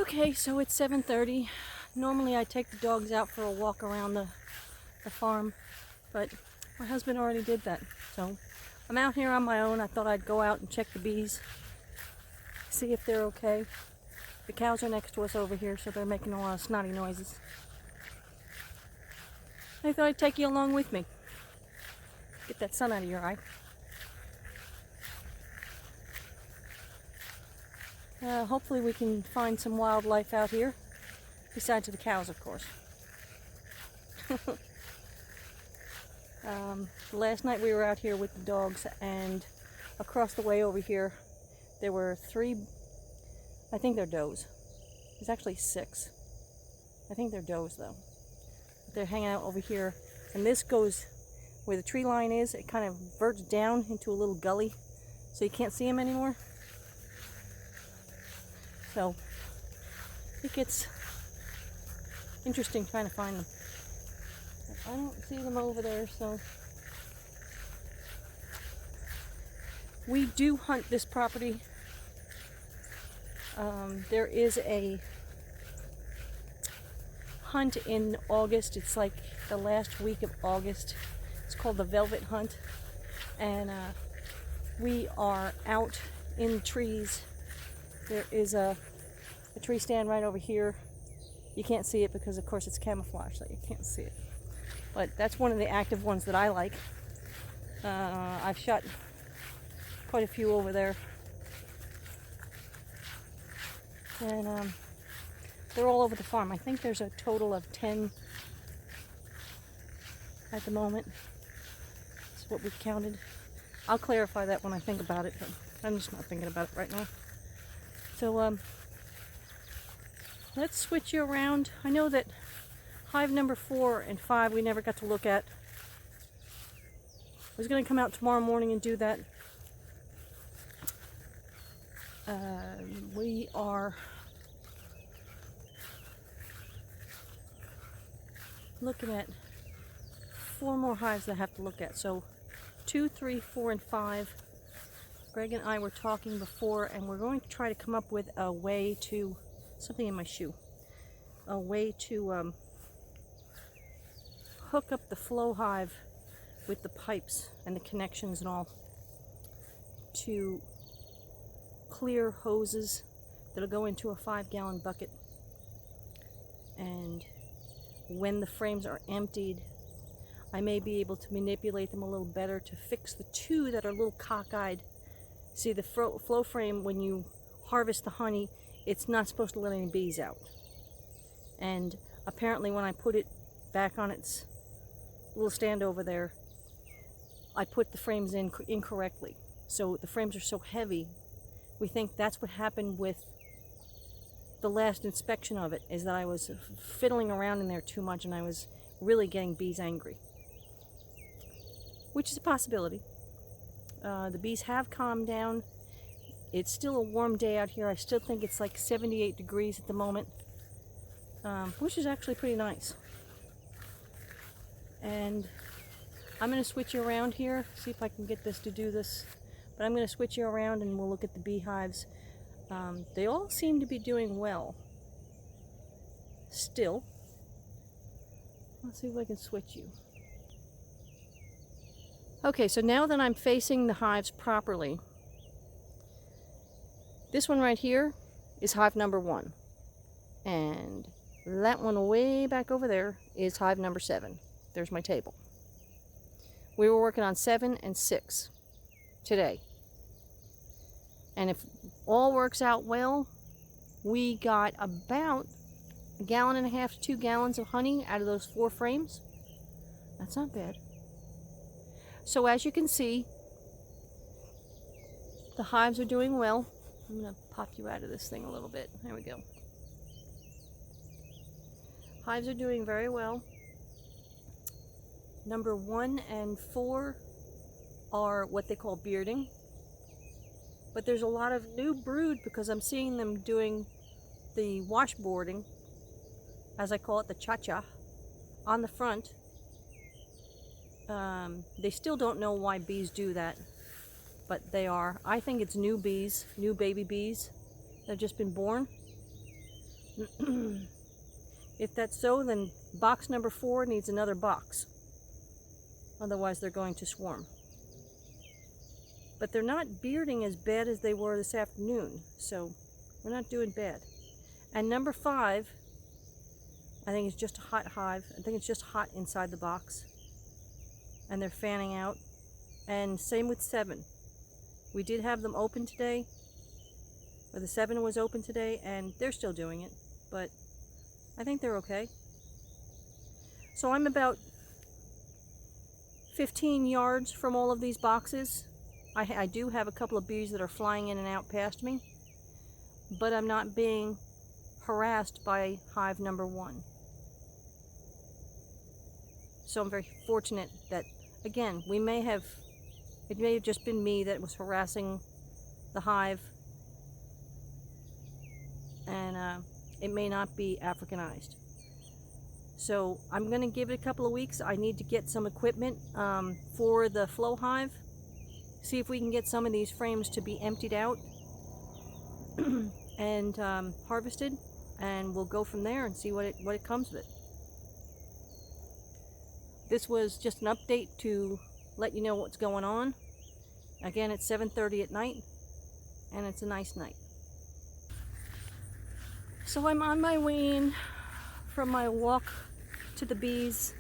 Okay, so it's 7:30. Normally I take the dogs out for a walk around the farm, but my husband already did that. So I'm out here on my own. I thought I'd go out and check the bees, see if they're okay. The cows are next to us over here, so they're making a lot of snotty noises. I thought I'd take you along with me. Get that sun out of your eye. Hopefully we can find some wildlife out here, besides the cows, of course. Last night we were out here with the dogs, and across the way over here there were 3, I think they're does. There's actually 6. I think they're does though. But they're hanging out over here, and this goes where the tree line is. It kind of verts down into a little gully, so you can't see them anymore. So it gets interesting trying to find them. I don't see them over there, so we do hunt this property. There is a hunt in August. It's like the last week of August. It's called the Velvet Hunt, and we are out in the trees. There is a tree stand right over here. You can't see it because of course it's camouflage, so you can't see it. But that's one of the active ones that I like. I've shot quite a few over there. And they're all over the farm. I think there's a total of 10 at the moment. That's what we've counted. I'll clarify that when I think about it, but I'm just not thinking about it right now. So let's switch you around. I know that hive number 4 and 5 we never got to look at. I was going to come out tomorrow morning and do that. We are looking at 4 more hives that I have to look at. So 2, 3, 4, and 5. Greg and I were talking before, and we're going to try to come up with a way to, something in my shoe, a way to hook up the flow hive with the pipes and the connections and all, to clear hoses that'll go into a 5-gallon bucket. And when the frames are emptied, I may be able to manipulate them a little better to fix the 2 that are a little cockeyed. See, the flow frame, when you harvest the honey, it's not supposed to let any bees out. And apparently when I put it back on its little stand over there, I put the frames in incorrectly. So the frames are so heavy. We think that's what happened with the last inspection of it, is that I was fiddling around in there too much and I was really getting bees angry. Which is a possibility. The bees have calmed down. It's still a warm day out here. I still think it's like 78 degrees at the moment, which is actually pretty nice. And I'm going to switch you around here, see if I can get this to do this. But I'm going to switch you around and we'll look at the beehives. They all seem to be doing well still. Let's see if I can switch you. Okay, so now that I'm facing the hives properly, this one right here is hive number 1. And that one way back over there is hive number 7. There's my table. We were working on 7 and 6 today. And if all works out well, we got about 1.5 gallons to 2 gallons of honey out of those 4 frames. That's not bad. So as you can see, the hives are doing well. I'm going to pop you out of this thing a little bit. There we go. Hives are doing very well. Number 1 and 4 are what they call bearding. But there's a lot of new brood because I'm seeing them doing the washboarding, as I call it, the cha-cha, on the front. They still don't know why bees do that, but they are. I think it's new bees, new baby bees that have just been born. If that's so, then box number 4 needs another box. Otherwise they're going to swarm. But they're not bearding as bad as they were this afternoon, so we're not doing bad. And number 5, I think it's just a hot hive. I think it's just hot inside the box. And they're fanning out. And same with 7. We did have them open today, or the 7 was open today, and they're still doing it, but I think they're okay. So I'm about 15 yards from all of these boxes. I do have a couple of bees that are flying in and out past me, but I'm not being harassed by hive number 1. So I'm very fortunate that, again, it may have just been me that was harassing the hive, and it may not be Africanized. So I'm going to give it a couple of weeks. I need to get some equipment for the flow hive, see if we can get some of these frames to be emptied out and harvested, and we'll go from there and see what it comes of it. This was just an update to let you know what's going on. Again, it's 7:30 at night, and it's a nice night. So I'm on my way in from my walk to the bees,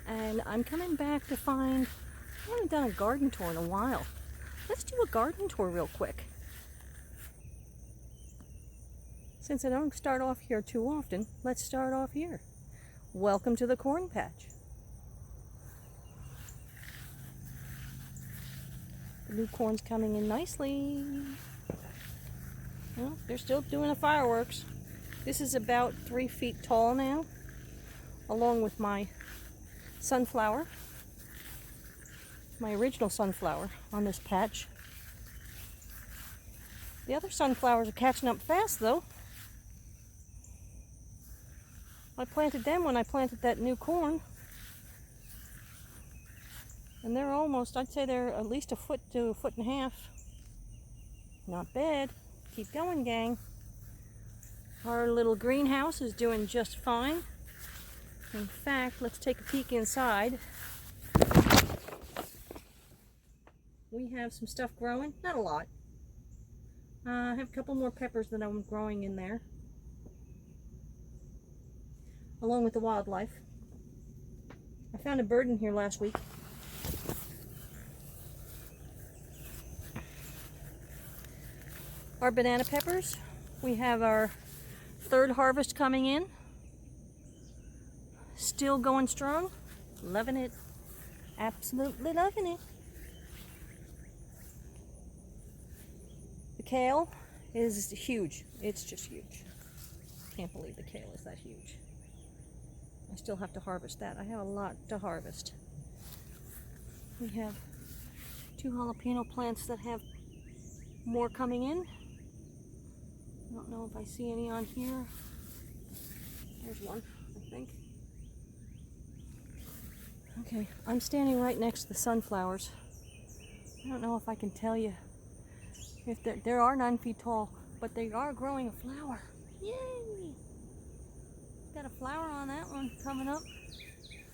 and I'm coming back to find I haven't done a garden tour in a while. Let's do a garden tour real quick. Since I don't start off here too often, let's start off here. Welcome to the corn patch. The new corn's coming in nicely. Well, they're still doing the fireworks. This is about 3 feet tall now, along with my sunflower, my original sunflower on this patch. The other sunflowers are catching up fast though. I planted them when I planted that new corn, and they're almost, I'd say they're at least a foot to a foot and a half. Not bad. Keep going, gang. Our little greenhouse is doing just fine. In fact, let's take a peek inside. We have some stuff growing, not a lot. I have a couple more peppers that I'm growing in there, along with the wildlife. I found a bird in here last week. Our banana peppers, we have our 3rd harvest coming in. Still going strong. Loving it. Absolutely loving it. The kale is huge. It's just huge. Can't believe the kale is that huge. I still have to harvest that. I have a lot to harvest. We have 2 jalapeno plants that have more coming in. I don't know if I see any on here. There's one, I think. Okay, I'm standing right next to the sunflowers. I don't know if I can tell you if they are 9 feet tall, but they are growing a flower. Yay! Got a flower on that one coming up.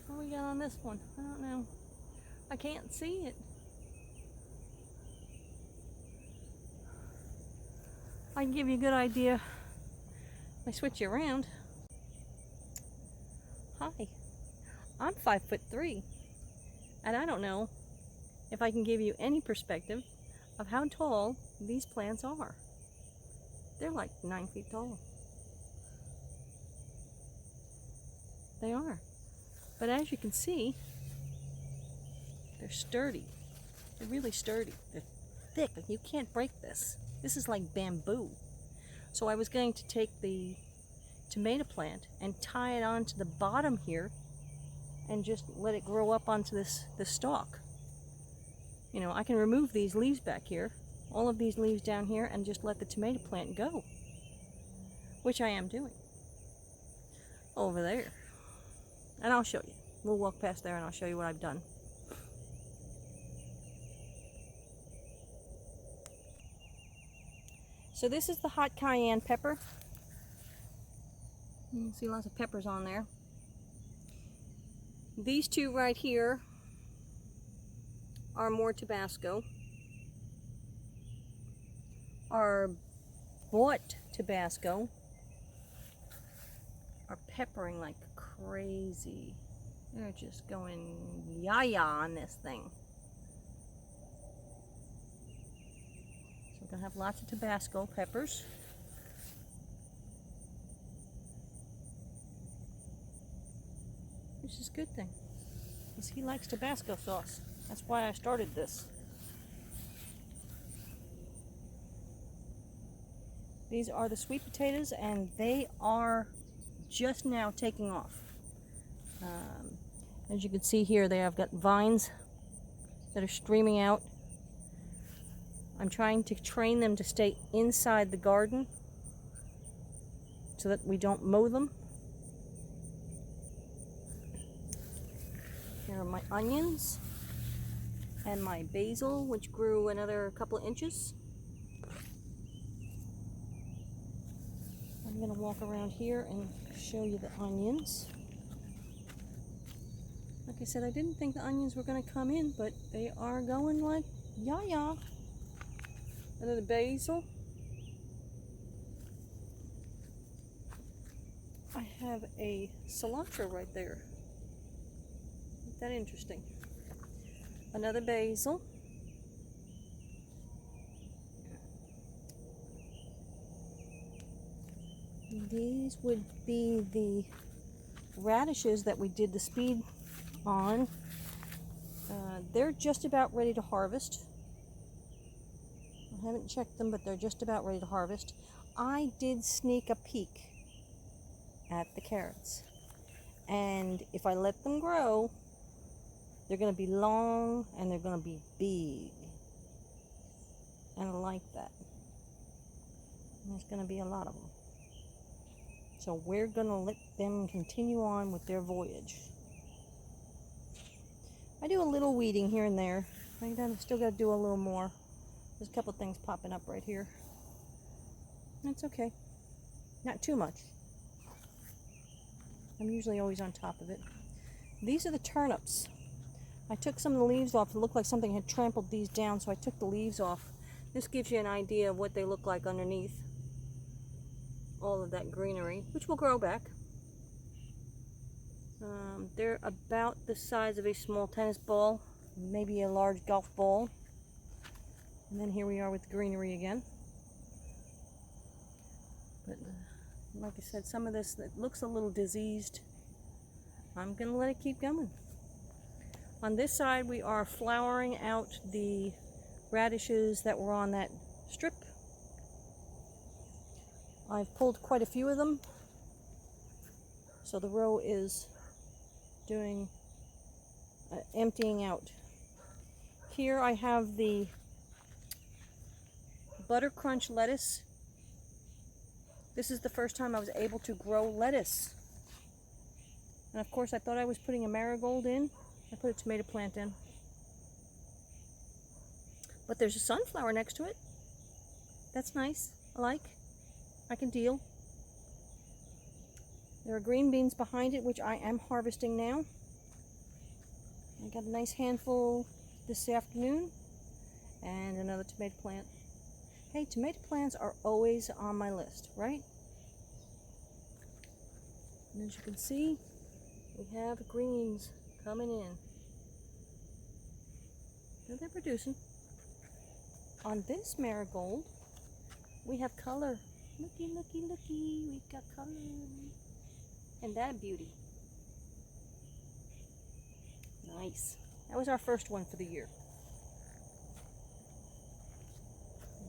What do we got on this one? I don't know. I can't see it. I can give you a good idea if I switch you around. Hi, I'm 5'3", and I don't know if I can give you any perspective of how tall these plants are. They're like 9 feet tall. They are. But as you can see, they're sturdy. They're really sturdy. They're thick. You can't break this. This is like bamboo. So I was going to take the tomato plant and tie it onto the bottom here and just let it grow up onto this stalk. You know, I can remove these leaves back here, all of these leaves down here, and just let the tomato plant go, which I am doing over there. And I'll show you. We'll walk past there and I'll show you what I've done. So this is the hot cayenne pepper. You can see lots of peppers on there. These two right here are more Tabasco. Our bought Tabasco are peppering like crazy. They're just going yah-yah on this thing. So we're gonna have lots of Tabasco peppers. Which is a good thing, because he likes Tabasco sauce. That's why I started this. These are the sweet potatoes, and they are just now taking off. As you can see here, they have got vines that are streaming out. I'm trying to train them to stay inside the garden so that we don't mow them. Here are my onions and my basil, which grew another couple of inches. I'm going to walk around here and show you the onions. Like I said, I didn't think the onions were going to come in, but they are going like yah-yah. Another basil. I have a cilantro right there. Isn't that interesting? Another basil. These would be the radishes that we did the speed on. They're just about ready to harvest. I haven't checked them, but they're just about ready to harvest. I did sneak a peek at the carrots, and if I let them grow, they're going to be long and they're going to be big, and I like that. And there's going to be a lot of them. So we're going to let them continue on with their voyage. I do a little weeding here and there. I still got to do a little more. There's a couple things popping up right here. That's okay. Not too much. I'm usually always on top of it. These are the turnips. I took some of the leaves off. It looked like something had trampled these down, so I took the leaves off. This gives you an idea of what they look like underneath all of that greenery, which will grow back. They're about the size of a small tennis ball, maybe a large golf ball. And then here we are with the greenery again. But like I said, some of this that looks a little diseased, I'm going to let it keep going. On this side, we are flowering out the radishes that were on that strip. I've pulled quite a few of them, so the row is doing emptying out. Here I have the butter crunch lettuce. This is the first time I was able to grow lettuce. And of course I thought I was putting a marigold in. I put a tomato plant in. But there's a sunflower next to it. That's nice. I like. I can deal. There are green beans behind it, which I am harvesting now. I got a nice handful this afternoon. And another tomato plant. Hey, tomato plants are always on my list, right? And as you can see, we have greens coming in. So they're producing. On this marigold, we have color. Looky, looky, looky, we've got color. And that beauty. Nice. That was our first one for the year.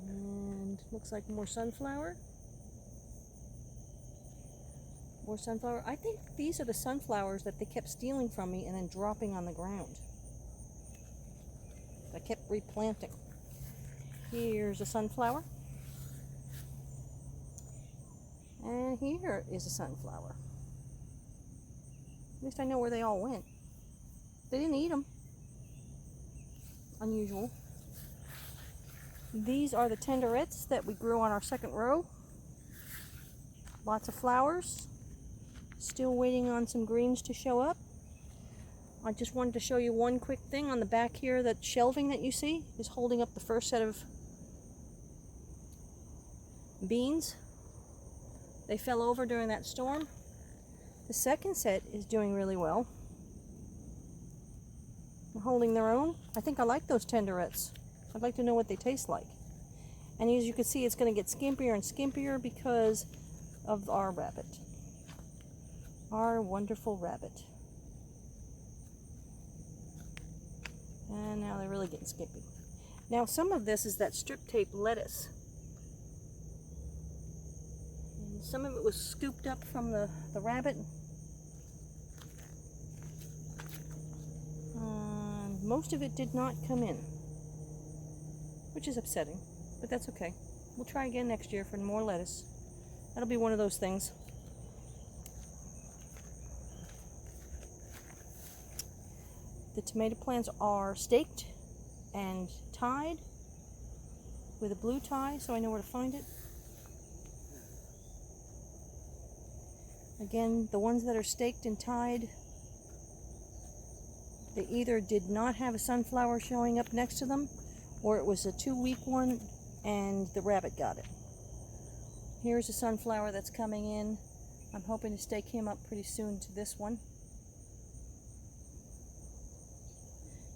And looks like more sunflower. More sunflower. I think these are the sunflowers that they kept stealing from me and then dropping on the ground. I kept replanting. Here's a sunflower. And here is a sunflower. At least I know where they all went. They didn't eat them. Unusual. These are the tenderettes that we grew on our second row. Lots of flowers. Still waiting on some greens to show up. I just wanted to show you one quick thing on the back here. That shelving that you see is holding up the first set of beans. They fell over during that storm. The second set is doing really well. They're holding their own. I think I like those tenderettes. I'd like to know what they taste like. And as you can see, it's going to get skimpier and skimpier because of our rabbit. Our wonderful rabbit. And now they're really getting skimpy. Now some of this is that strip tape lettuce. And some of it was scooped up from the rabbit. Most of it did not come in, which is upsetting, but that's okay. We'll try again next year for more lettuce. That'll be one of those things. The tomato plants are staked and tied with a blue tie, so I know where to find it. Again, the ones that are staked and tied, they either did not have a sunflower showing up next to them, or it was a 2-week one and the rabbit got it. Here's a sunflower that's coming in. I'm hoping to stake him up pretty soon to this one.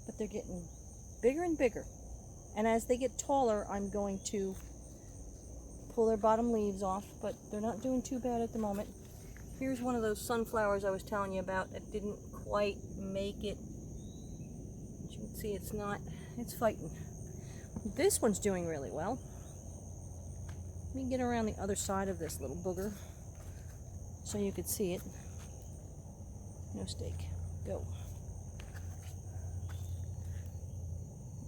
But they're getting bigger and bigger. And as they get taller, I'm going to pull their bottom leaves off, but they're not doing too bad at the moment. Here's one of those sunflowers I was telling you about that didn't quite make it. As you can see, it's fighting. This one's doing really well. Let me get around the other side of this little booger so you could see it. No stake. Go.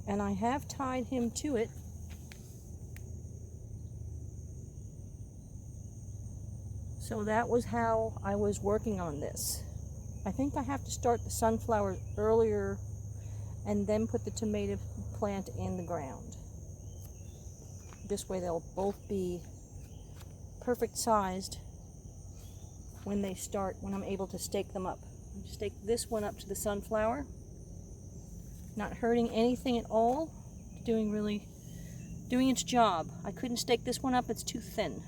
And I have tied him to it. So that was how I was working on this. I think I have to start the sunflowers earlier and then put the tomato plant in the ground. This way they'll both be perfect sized when I'm able to stake them up. Stake this one up to the sunflower. Not hurting anything at all. Doing its job. I couldn't stake this one up, it's too thin.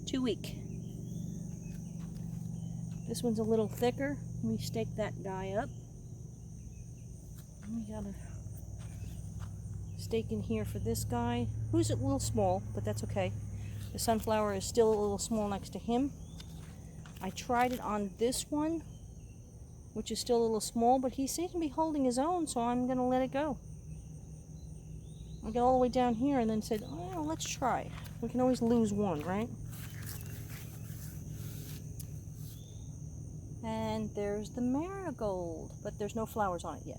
Too weak. This one's a little thicker. Let me stake that guy up. We got a stake in here for this guy, who's a little small, but that's okay. The sunflower is still a little small next to him. I tried it on this one, which is still a little small, but he seems to be holding his own, so I'm going to let it go. I got all the way down here and then said, oh, let's try. We can always lose one, right? And there's the marigold, but there's no flowers on it yet.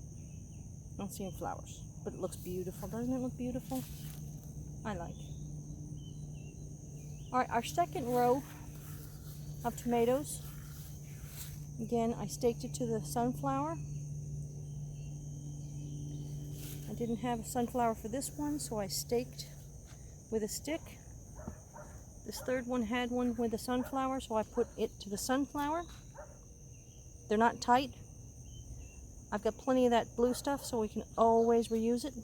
I don't see any flowers, but it looks beautiful. Doesn't it look beautiful? I like. All right, our second row of tomatoes. Again, I staked it to the sunflower. I didn't have a sunflower for this one, so I staked with a stick. This third one had one with a sunflower, so I put it to the sunflower. They're not tight. I've got plenty of that blue stuff, so we can always reuse it.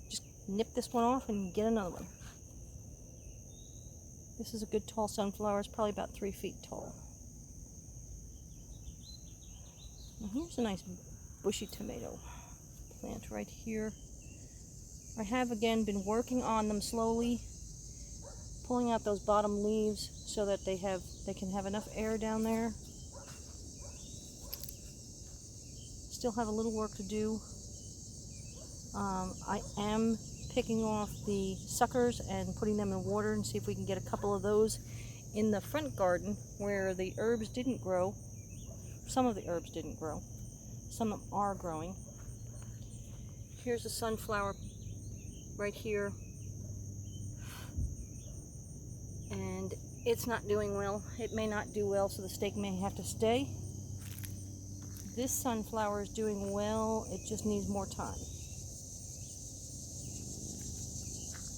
Just nip this one off and get another one. This is a good tall sunflower. It's probably about 3 feet tall. Now here's a nice bushy tomato plant right here. I have again been working on them slowly, pulling out those bottom leaves so that they can have enough air down there. Still have a little work to do. I am picking off the suckers and putting them in water and see if we can get a couple of those in the front garden where the herbs didn't grow. Some of the herbs didn't grow. Some of them are growing. Here's a sunflower right here. And it's not doing well. It may not do well, so the stake may have to stay. This sunflower is doing well. It just needs more time.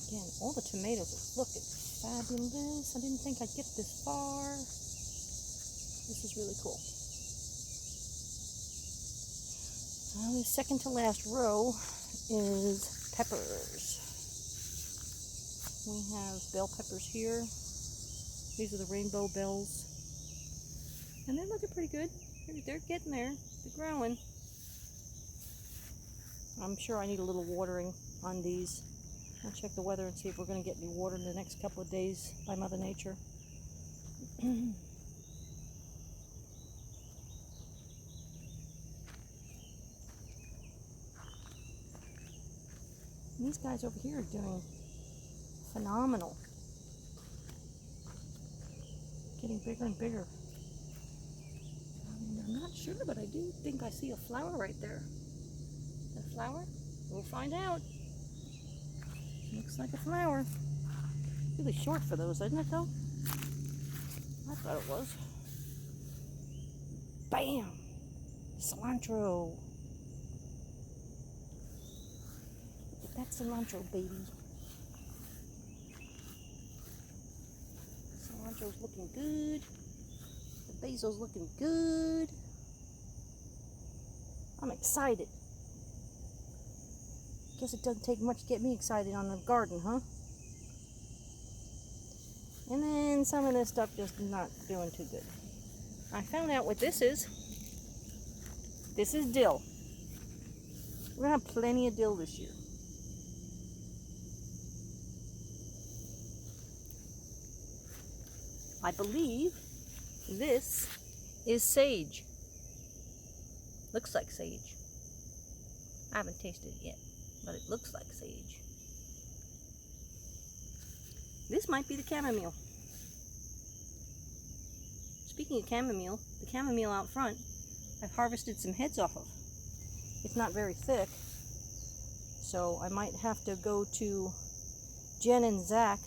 Again, all the tomatoes are looking fabulous. I didn't think I'd get this far. This is really cool. The second to last row is peppers. We have bell peppers here. These are the rainbow bells. And they're looking pretty good. They're getting there. They're growing. I'm sure I need a little watering on these. I'll check the weather and see if we're going to get any water in the next couple of days by Mother Nature. These guys over here are doing phenomenal. Getting bigger and bigger. I'm not sure, but I do think I see a flower right there. A flower? We'll find out. Looks like a flower. Really short for those, isn't it though? I thought it was. Bam! Cilantro. Look at that cilantro, baby. Cilantro's looking good. The basil's looking good. I'm excited. Guess it doesn't take much to get me excited on the garden, huh? And then some of this stuff just not doing too good. I found out what this is. This is dill. We're gonna have plenty of dill this year. I believe this is sage. Looks like sage. I haven't tasted it yet, but it looks like sage. This might be the chamomile. Speaking of chamomile, the chamomile out front, I've harvested some heads off of. It's not very thick, so I might have to go to Jen and Zach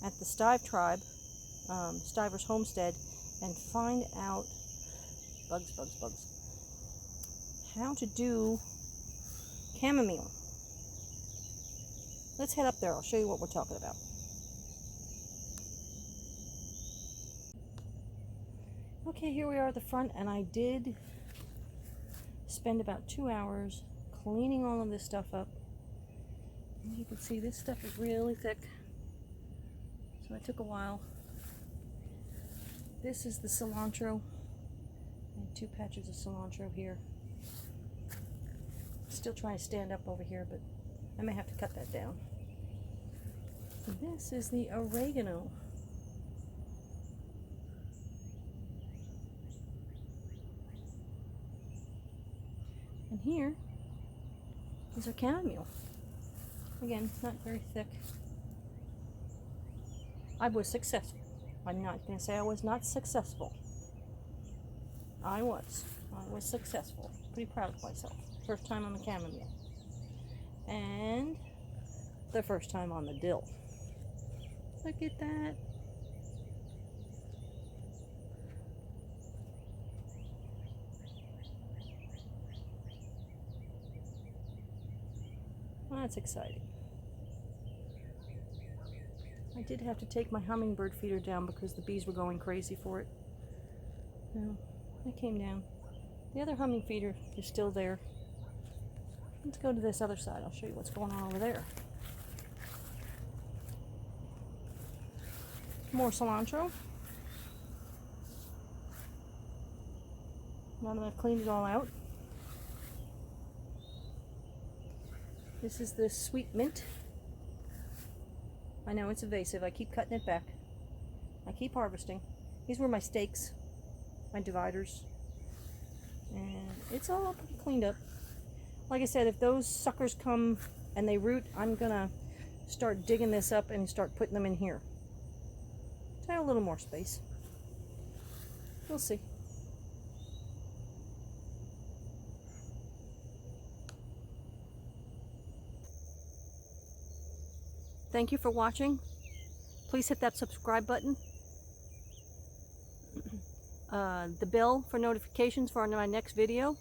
at the Stive tribe, Stiver's Homestead, and find out, bugs, how to do chamomile. Let's head up there. I'll show you what we're talking about. Okay, here we are at the front, and I did spend about 2 hours cleaning all of this stuff up. As you can see, this stuff is really thick, so it took a while. This is the cilantro. I have 2 patches of cilantro here. Still trying to stand up over here, but I may have to cut that down. This is the oregano. And here is our chamomile. Again, not very thick. I was successful. I'm not going to say I was not successful. I was successful. Pretty proud of myself. First time on the chamomile. And the first time on the dill. Look at that. Well, that's exciting. I did have to take my hummingbird feeder down because the bees were going crazy for it. No, it came down. The other humming feeder is still there. Let's go to this other side. I'll show you what's going on over there. More cilantro. Now that I've cleaned it all out. This is the sweet mint. I know it's invasive. I keep cutting it back. I keep harvesting. These were my stakes, my dividers. And it's all pretty cleaned up. Like I said, if those suckers come and they root, I'm gonna start digging this up and start putting them in here. To have a little more space. We'll see. Thank you for watching. Please hit that subscribe button. The bell for notifications for my next video.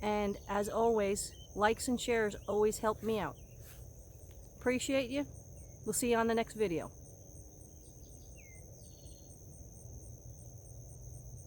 And as always, likes and shares always help me out. Appreciate you. We'll see you on the next video.